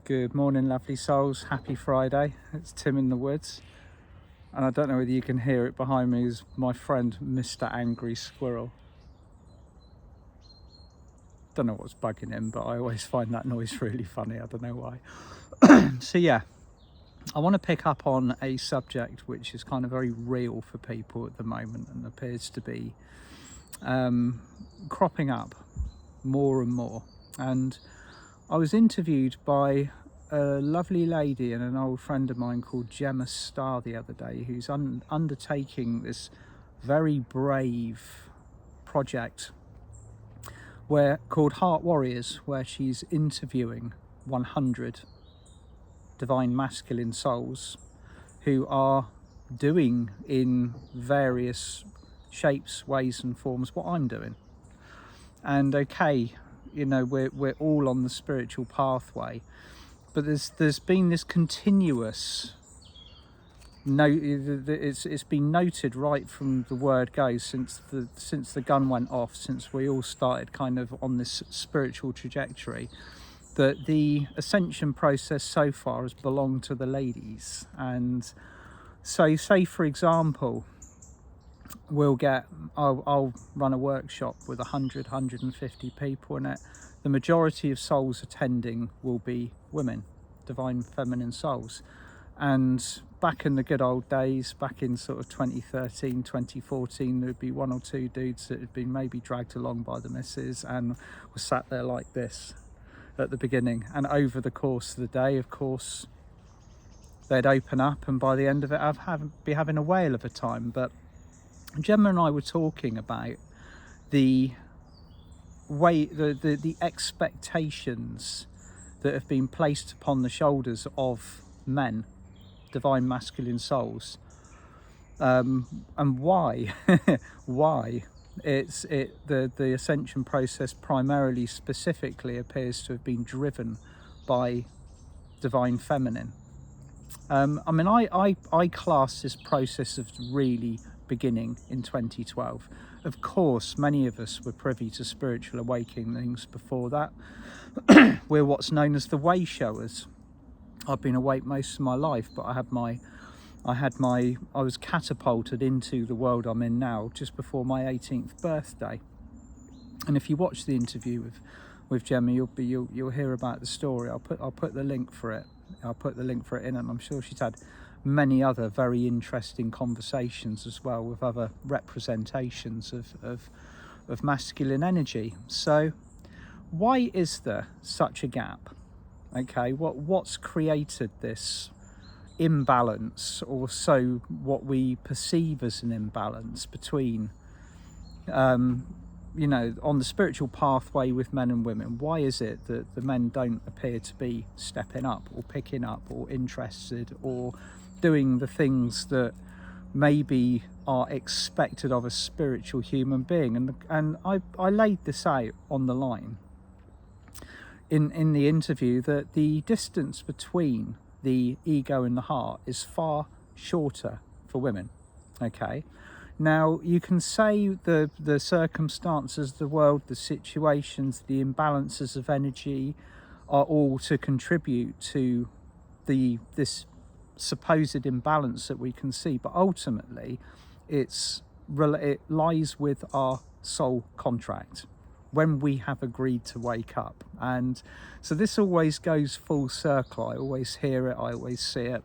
Good morning, lovely souls. Happy Friday. It's Tim in the woods. And I don't know whether you can hear it behind me is my friend, Mr. Angry Squirrel. Don't know what's bugging him, but I always find that noise really funny. I don't know why. So yeah, I want to pick up on a subject which is kind of very real for people at the moment and appears to be cropping up more and more. And I was interviewed by a lovely lady and an old friend of mine called Gemma Starr the other day, who's undertaking this very brave project called Heart Warriors, where she's interviewing 100 divine masculine souls who are doing in various shapes, ways and forms what I'm doing. And okay, you know, we're all on the spiritual pathway, but there's been this continuous it's been noted right from the word go, since the gun went off, since we all started kind of on this spiritual trajectory, that the ascension process so far has belonged to the ladies. And so say for example, I'll run a workshop with 150 people in it. The majority of souls attending will be women, divine feminine souls. And back in the good old days, back in sort of 2013, 2014, there'd be one or two dudes that had been maybe dragged along by the missus and were sat there like this at the beginning. And over the course of the day, of course, they'd open up, and by the end of it, I'd be having a whale of a time. But Gemma and I were talking about the way, the expectations that have been placed upon the shoulders of men, divine masculine souls, and why why the ascension process primarily, specifically, appears to have been driven by divine feminine. I mean, I class this process of really beginning in 2012. Of course, many of us were privy to spiritual awakenings before that. We're what's known as the way showers. I've been awake most of my life, but I was catapulted into the world I'm in now just before my 18th birthday. And if you watch the interview with Gemma, you'll hear about the story. I'll put the link for it. I'll put the link for it in, and I'm sure she's had many other very interesting conversations as well with other representations of masculine energy. So why is there such a gap? Okay, what's created this imbalance, or so what we perceive as an imbalance between you know, on the spiritual pathway with men and women? Why is it that the men don't appear to be stepping up or picking up or interested or doing the things that maybe are expected of a spiritual human being? And I laid this out on the line in the interview, that the distance between the ego and the heart is far shorter for women. Okay, now you can say the circumstances of the world, the situations, the imbalances of energy are all to contribute to this supposed imbalance that we can see, but ultimately it lies with our soul contract when we have agreed to wake up. And so this always goes full circle. I always hear it, I always see it,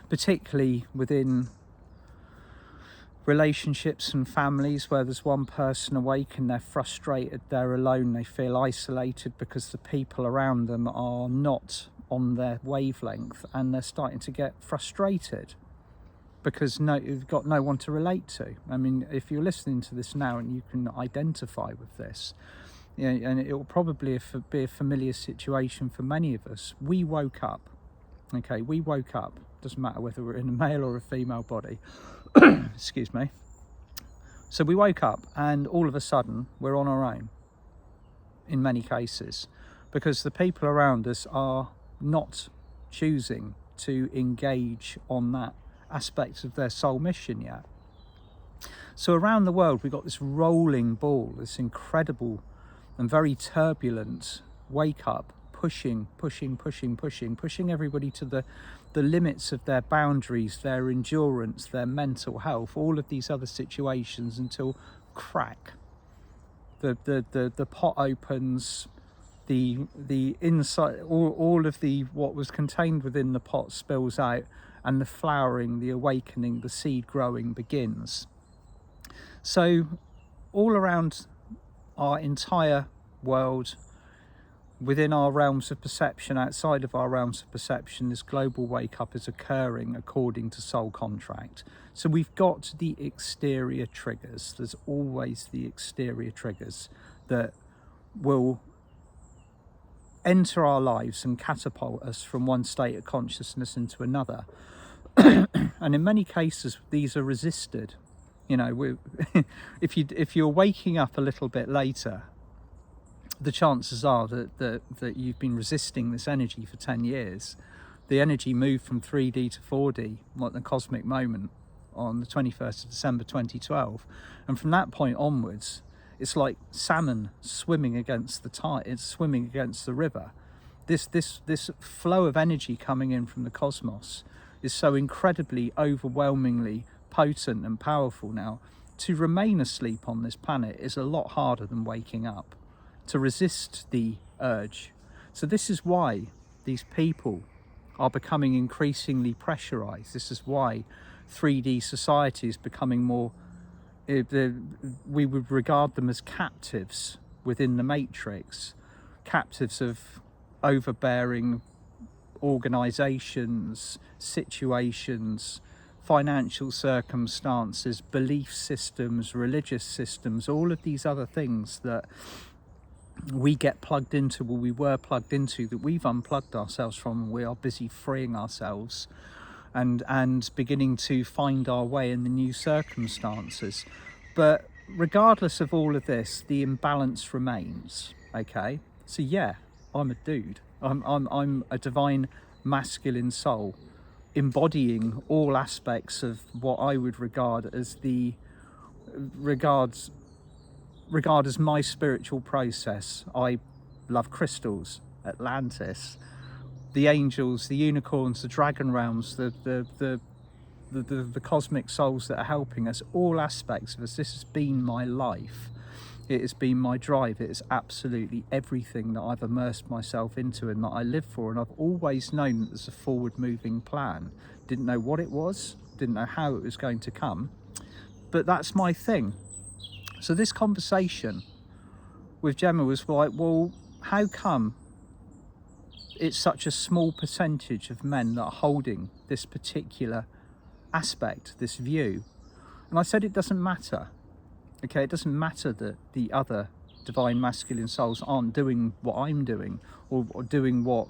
particularly within relationships and families where there's one person awake and they're frustrated, they're alone, they feel isolated because the people around them are not on their wavelength, and they're starting to get frustrated because you've got no one to relate to. I mean, if you're listening to this now and you can identify with this, you know, and it will probably be a familiar situation for many of us. We woke up, okay, doesn't matter whether we're in a male or a female body, excuse me. So we woke up and all of a sudden we're on our own in many cases, because the people around us are not choosing to engage on that aspect of their soul mission yet. So around the world we've got this rolling ball, this incredible and very turbulent wake up pushing everybody to the limits of their boundaries, their endurance, their mental health, all of these other situations, until crack, the pot opens, the inside, all of the what was contained within the pot spills out, and the flowering, the awakening, the seed growing begins. So all around our entire world, within our realms of perception, outside of our realms of perception, this global wake up is occurring according to soul contract. So we've got the exterior triggers. There's always the exterior triggers that will enter our lives and catapult us from one state of consciousness into another. And in many cases, these are resisted. You know, if you're waking up a little bit later, the chances are that you've been resisting this energy for 10 years. The energy moved from 3D to 4D, like the cosmic moment, on the 21st of December 2012. And from that point onwards, it's like salmon swimming against the tide, it's swimming against the river. This flow of energy coming in from the cosmos is so incredibly, overwhelmingly potent and powerful now. To remain asleep on this planet is a lot harder than waking up, to resist the urge. So this is why these people are becoming increasingly pressurized. This is why 3D society is becoming more, we would regard them as captives within the matrix, captives of overbearing organizations, situations, financial circumstances, belief systems, religious systems, all of these other things that we get plugged into, or we were plugged into, that we've unplugged ourselves from. We are busy freeing ourselves and beginning to find our way in the new circumstances. But regardless of all of this, the imbalance remains. Okay, so yeah, I'm a dude. I'm a divine masculine soul, embodying all aspects of what I would regard as as my spiritual process. I love crystals, Atlantis, the angels, the unicorns, the dragon realms, the cosmic souls that are helping us, all aspects of us. This has been my life. It has been my drive. It is absolutely everything that I've immersed myself into and that I live for. And I've always known that there's a forward-moving plan. Didn't know what it was, didn't know how it was going to come, but that's my thing. So this conversation with Gemma was like, well, how come it's such a small percentage of men that are holding this particular aspect, this view? And I said, it doesn't matter. Okay, it doesn't matter that the other divine masculine souls aren't doing what I'm doing, or doing what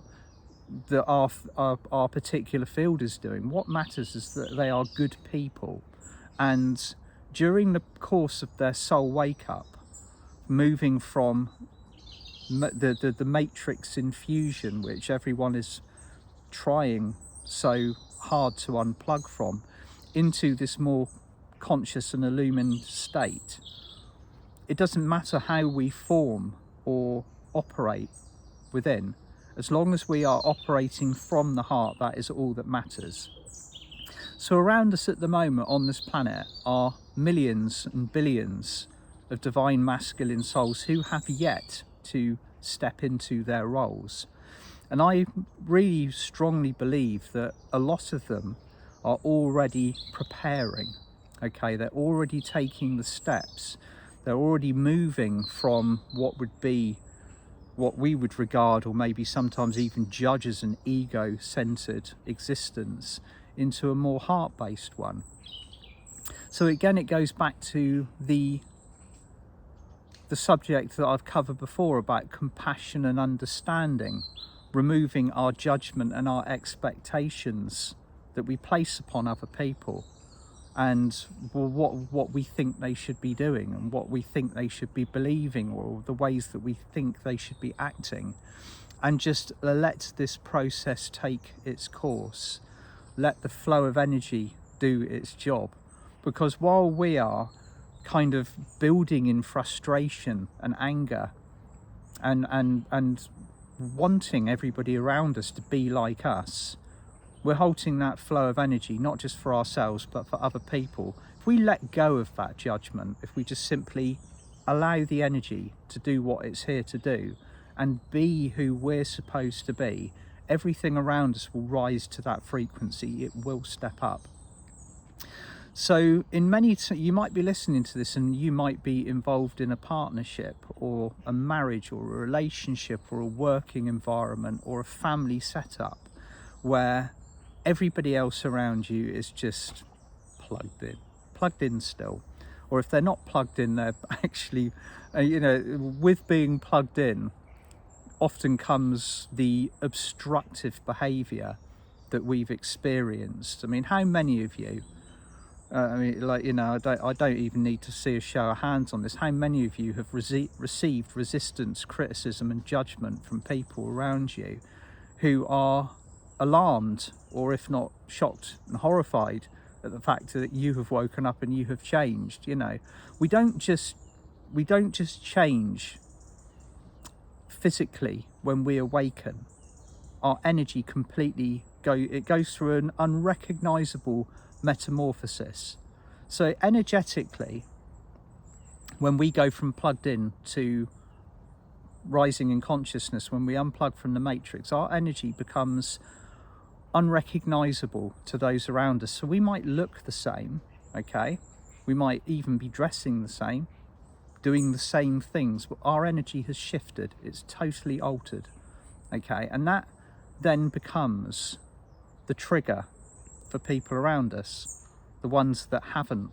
our particular field is doing. What matters is that they are good people, and during the course of their soul wake up, moving from the matrix infusion, which everyone is trying so hard to unplug from, into this more conscious and illumined state, it doesn't matter how we form or operate within. As long as we are operating from the heart, that is all that matters. So around us at the moment on this planet are millions and billions of divine masculine souls who have yet to step into their roles. And I really strongly believe that a lot of them are already preparing. Okay, they're already taking the steps. They're already moving from what would be, what we would regard, or maybe sometimes even judge as an ego-centered existence, into a more heart-based one. So again, it goes back to the subject that I've covered before about compassion and understanding, removing our judgment and our expectations that we place upon other people, and what we think they should be doing, and what we think they should be believing, or the ways that we think they should be acting, and just let this process take its course. Let the flow of energy do its job. Because while we are kind of building in frustration and anger and wanting everybody around us to be like us, we're halting that flow of energy, not just for ourselves, but for other people. If we let go of that judgment, if we just simply allow the energy to do what it's here to do and be who we're supposed to be, everything around us will rise to that frequency. It will step up. So you might be listening to this and you might be involved in a partnership or a marriage or a relationship or a working environment or a family setup where everybody else around you is just plugged in still. Or if they're not plugged in, they're actually, with being plugged in often comes the obstructive behavior that we've experienced. I mean, how many of you, I don't even need to see a show of hands on this. How many of you have received resistance, criticism and judgment from people around you who are alarmed, or if not shocked and horrified at the fact that you have woken up and you have changed? We don't just change physically when we awaken. Our energy completely goes through an unrecognizable metamorphosis. So energetically, when we go from plugged in to rising in consciousness, when we unplug from the matrix, our energy becomes unrecognizable to those around us. So we might look the same, okay, we might even be dressing the same, doing the same things, but our energy has shifted. It's totally altered, okay, and that then becomes the trigger for people around us, the ones that haven't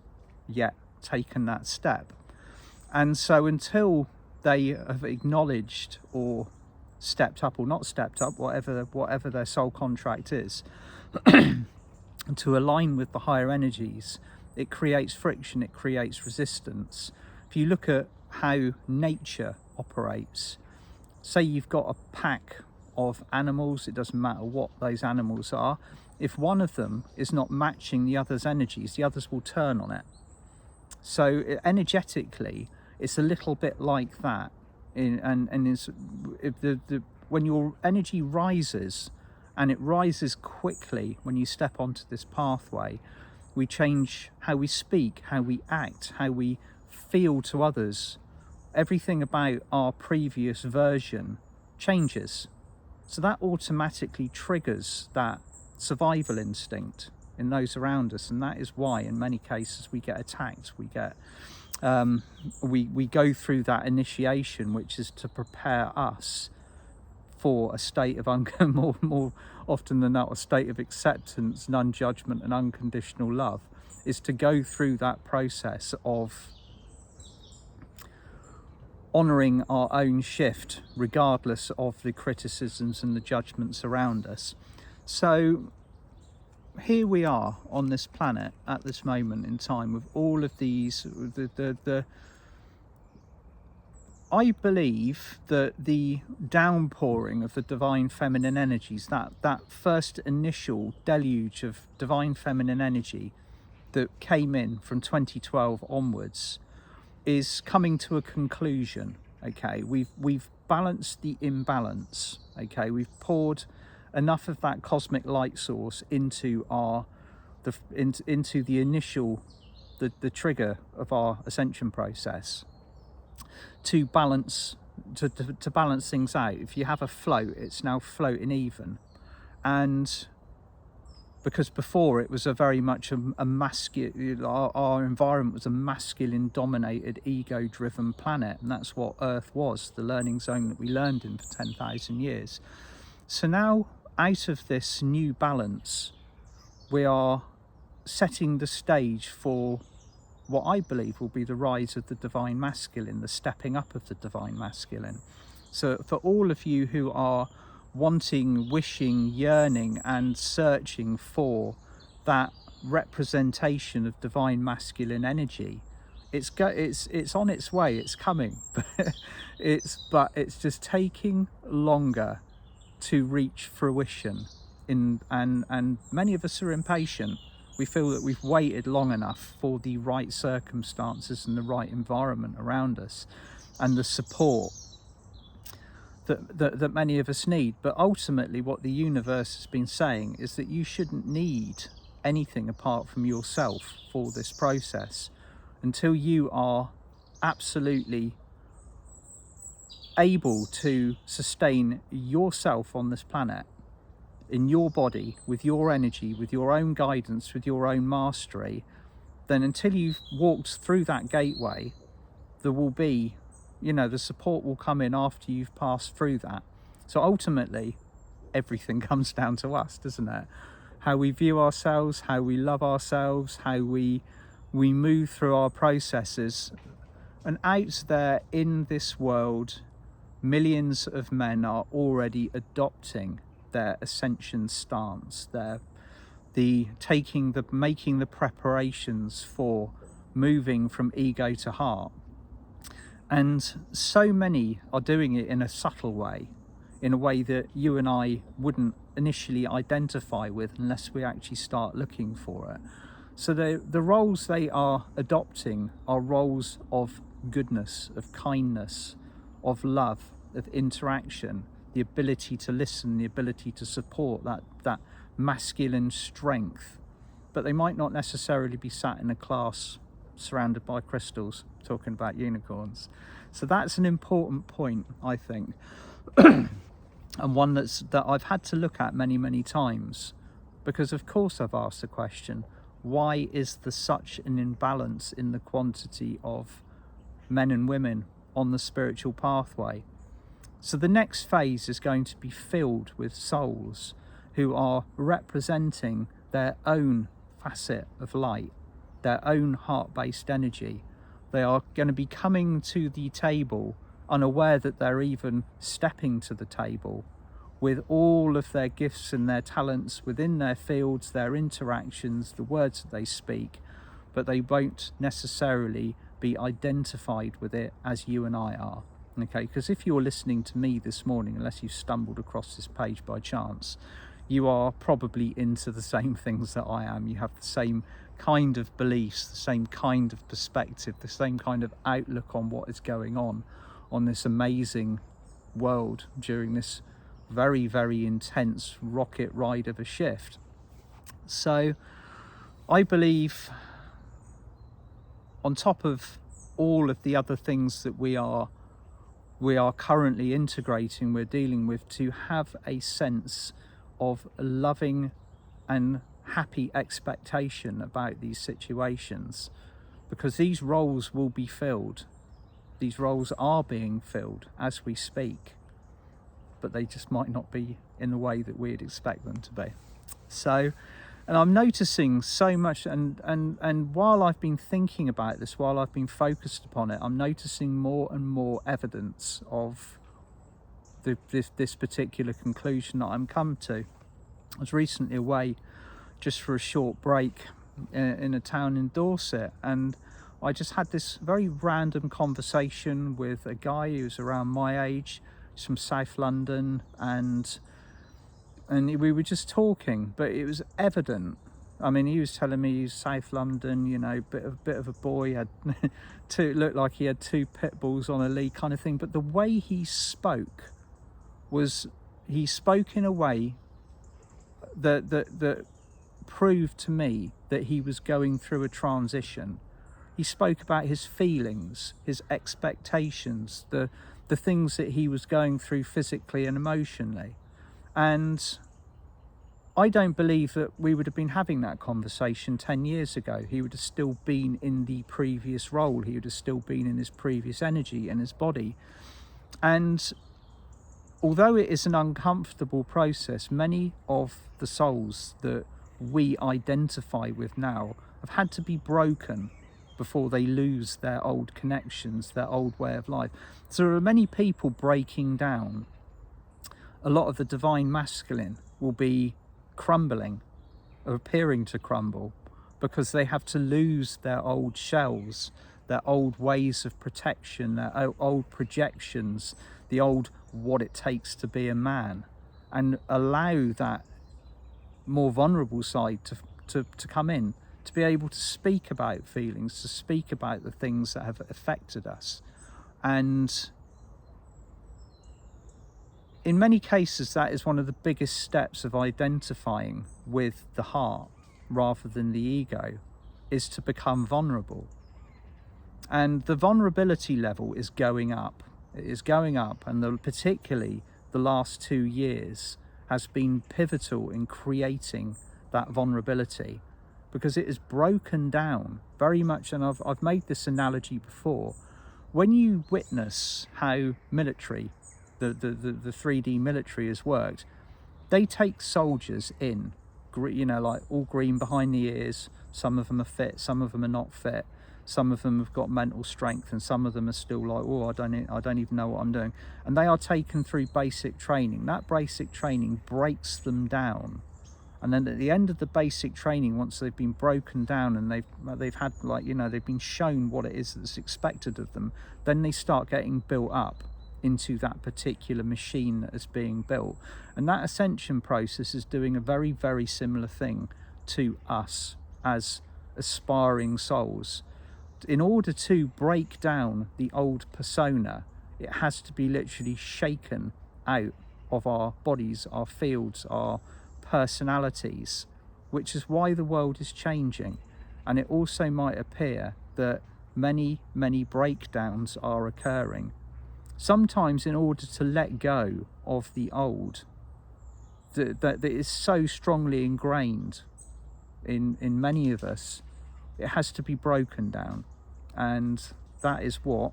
yet taken that step. And so until they have acknowledged or stepped up or not stepped up, whatever their soul contract is, to align with the higher energies, it creates friction, it creates resistance. If you look at how nature operates, say you've got a pack of animals, it doesn't matter what those animals are, if one of them is not matching the other's energies, the others will turn on it. So energetically, it's a little bit like that. When your energy rises, and it rises quickly when you step onto this pathway, we change how we speak, how we act, how we feel to others. Everything about our previous version changes. So that automatically triggers that survival instinct in those around us, and that is why in many cases we get attacked. We go through that initiation, which is to prepare us for a state of more often than not a state of acceptance, non-judgment and unconditional love, is to go through that process of honouring our own shift regardless of the criticisms and the judgments around us. So here we are on this planet at this moment in time with all of these, I believe that the downpouring of the divine feminine energies, that first initial deluge of divine feminine energy that came in from 2012 onwards, is coming to a conclusion. Okay, we've balanced the imbalance. Okay, we've poured enough of that cosmic light source into the initial the trigger of our ascension process to balance things out. If you have a float, it's now floating even, and because before it was a very much a masculine, our environment was a masculine dominated, ego driven planet, and that's what Earth was, the learning zone that we learned in for 10,000 years. So now, out of this new balance, we are setting the stage for what I believe will be the rise of the divine masculine, the stepping up of the divine masculine. So for all of you who are wanting, wishing, yearning and searching for that representation of divine masculine energy, it's on its way, it's coming, but it's just taking longer to reach fruition. And many of us are impatient. We feel that we've waited long enough for the right circumstances and the right environment around us and the support that many of us need. But ultimately what the universe has been saying is that you shouldn't need anything apart from yourself for this process until you are absolutely able to sustain yourself on this planet, in your body, with your energy, with your own guidance, with your own mastery. Then until you've walked through that gateway, there will be, the support will come in after you've passed through that. So ultimately everything comes down to us, doesn't it? How we view ourselves, how we love ourselves, how we move through our processes. And out there in this world, millions of men are already adopting their ascension stance. They're making the preparations for moving from ego to heart. And so many are doing it in a subtle way, in a way that you and I wouldn't initially identify with unless we actually start looking for it. So the roles they are adopting are roles of goodness, of kindness, of love, of interaction, the ability to listen, the ability to support, that masculine strength. But they might not necessarily be sat in a class surrounded by crystals talking about unicorns. So that's an important point, I think, and one that I've had to look at many times, because of course I've asked the question, why is there such an imbalance in the quantity of men and women on the spiritual pathway? So the next phase is going to be filled with souls who are representing their own facet of light, their own heart-based energy. They are going to be coming to the table unaware that they're even stepping to the table, with all of their gifts and their talents within their fields, their interactions, the words that they speak, but they won't necessarily be identified with it as you and I are. Okay, because if you're listening to me this morning, unless you stumbled across this page by chance, you are probably into the same things that I am. You have the same kind of beliefs, the same kind of perspective, the same kind of outlook on what is going on this amazing world during this very intense rocket ride of a shift. So I believe, on top of all of the other things that we are currently integrating, we're dealing with, to have a sense of loving and happy expectation about these situations, because these roles will be filled. These roles are being filled as we speak, but they just might not be in the way that we'd expect them to be. So, and I'm noticing so much, and while I've been thinking about this, while I've been focused upon it, I'm noticing more and more evidence of this particular conclusion that I'm come to. I was recently away just for a short break in a town in Dorset, and I just had this very random conversation with a guy who's around my age. He's from South London, and we were just talking, but it was evident. I mean, he was telling me he's South London, bit of a boy, had looked like he had 2 pit bulls on a lead kind of thing. But the way he spoke he spoke in a way that proved to me that he was going through a transition. He spoke about his feelings, his expectations, the things that he was going through physically and emotionally. And I don't believe that we would have been having that conversation 10 years ago. He would have still been in the previous role. He would have still been in his previous energy and his body. And although it is an uncomfortable process, many of the souls that we identify with now have had to be broken before they lose their old connections, their old way of life. So there are many people breaking down. A lot of the divine masculine will be crumbling, or appearing to crumble, because they have to lose their old shells, their old ways of protection, their old projections, the old what it takes to be a man, and allow that more vulnerable side to come in, to be able to speak about feelings, to speak about the things that have affected us. And in many cases, that is one of the biggest steps of identifying with the heart rather than the ego, is to become vulnerable. And the vulnerability level is going up. It is going up, and particularly the last 2 years has been pivotal in creating that vulnerability, because it is broken down very much. And I've made this analogy before. When you witness how military, the 3D military has worked, they take soldiers in, you know, like all green behind the ears. Some of them are fit, some of them are not fit. Some of them have got mental strength, and some of them are still like, oh, I don't even know what I'm doing. And they are taken through basic training. That basic training breaks them down. And then at the end of the basic training, once they've been broken down and they've had, like, you know, they've been shown what it is that's expected of them, then they start getting built up into that particular machine that is being built. And that ascension process is doing a very, very similar thing to us as aspiring souls. In order to break down the old persona, it has to be literally shaken out of our bodies, our fields, our personalities, which is why the world is changing. And it also might appear that many, many breakdowns are occurring. Sometimes in order to let go of the old that is so strongly ingrained in many of us, it has to be broken down. And that is what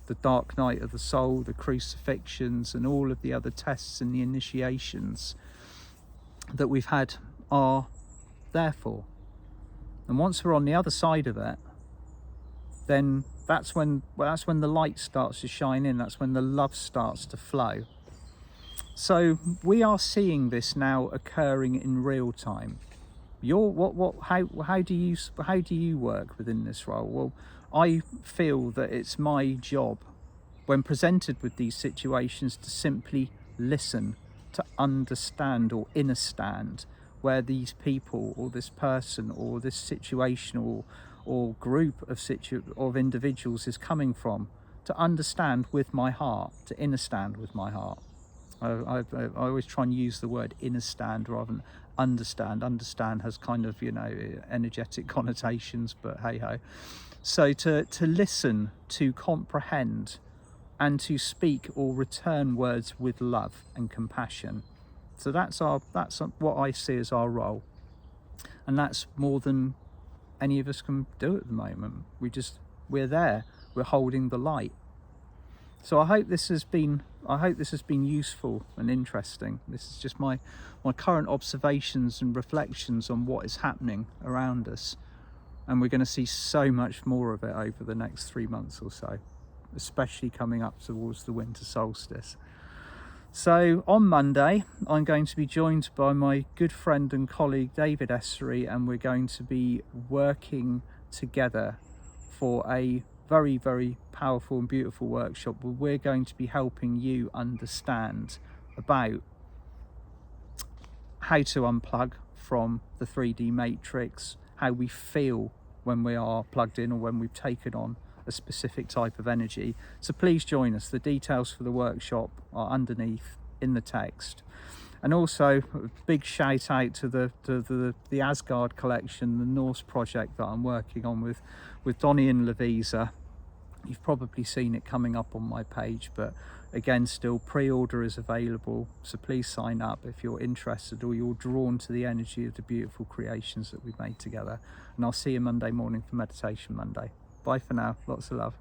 the dark night of the soul, the crucifixions, and all of the other tests and the initiations that we've had are there for. And once we're on the other side of it, then that's when the light starts to shine in. That's when the love starts to flow. So we are seeing this now occurring in real time. How do you work within this role? Well, I feel that it's my job, when presented with these situations, to simply listen, to understand or understand where these people or this person or this situation or group of individuals is coming from, to understand with my heart, to understand with my heart. I always try and use the word understand rather than understand. Understand has kind of, you know, energetic connotations, but hey ho. So to listen, to comprehend, and to speak or return words with love and compassion. So that's what I see as our role, and that's more than any of us can do at the moment. We're there, we're holding the light. So I hope this has been useful and interesting. This is just my current observations and reflections on what is happening around us, and we're going to see so much more of it over the next 3 months or so, especially coming up towards the winter solstice. So on Monday, I'm going to be joined by my good friend and colleague David Essery, and we're going to be working together for a very, very powerful and beautiful workshop where we're going to be helping you understand about how to unplug from the 3D matrix, how we feel when we are plugged in or when we've taken on a specific type of energy. So please join us. The details for the workshop are underneath in the text. And also a big shout out to the Asgard collection, the Norse project that I'm working on with Donnie and Lavisa. You've probably seen it coming up on my page, but again, still pre-order is available. So please sign up if you're interested or you're drawn to the energy of the beautiful creations that we've made together. And I'll see you Monday morning for Meditation Monday. Bye for now. Lots of love.